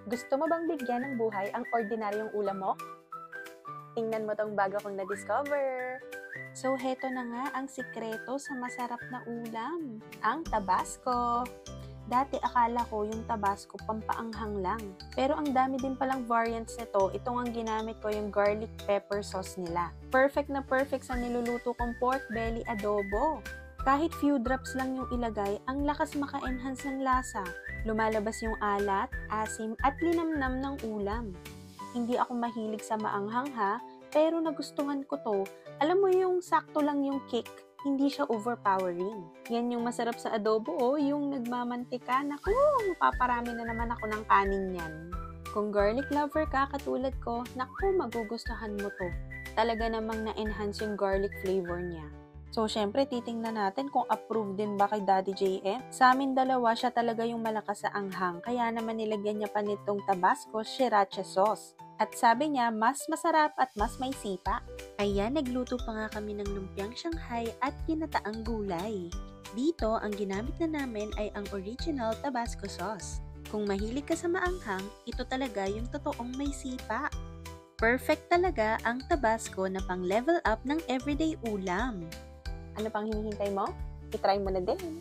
Gusto mo bang bigyan ng buhay ang ordinaryong ulam mo? Tingnan mo tong bago kong na-discover. So, heto na nga ang sikreto sa masarap na ulam, ang Tabasco. Dati akala ko yung Tabasco pampaanghang lang. Pero ang dami din palang variants nito. Itong ang ginamit ko, yung garlic pepper sauce nila. Perfect na perfect sa niluluto kong pork belly adobo. Kahit few drops lang yung ilagay, ang lakas maka-enhance ng lasa. Lumalabas yung alat, asim at linamnam ng ulam. Hindi ako mahilig sa maanghang ha, pero nagustuhan ko to. Alam mo yung sakto lang yung kick, hindi siya overpowering. Yan yung masarap sa adobo yung nagmamantika. Naku, mapaparami na naman ako ng kanin yan. Kung garlic lover ka katulad ko, naku, magugustuhan mo to. Talaga namang na-enhance yung garlic flavor niya. So, syempre, titingnan natin kung approved din ba kay Daddy JM. Sa amin dalawa, siya talaga yung malakas sa anghang. Kaya naman nilagyan niya pa nitong Tabasco Sriracha sauce. At sabi niya, mas masarap at mas may sipa. Ayan, nagluto pa nga kami ng lumpiang Shanghai at ginataang gulay. Dito, ang ginamit na namin ay ang original Tabasco sauce. Kung mahilig ka sa maanghang, ito talaga yung totoong may sipa. Perfect talaga ang Tabasco na pang level up ng everyday ulam. Ano pang hinihintay mo? I-try mo na din!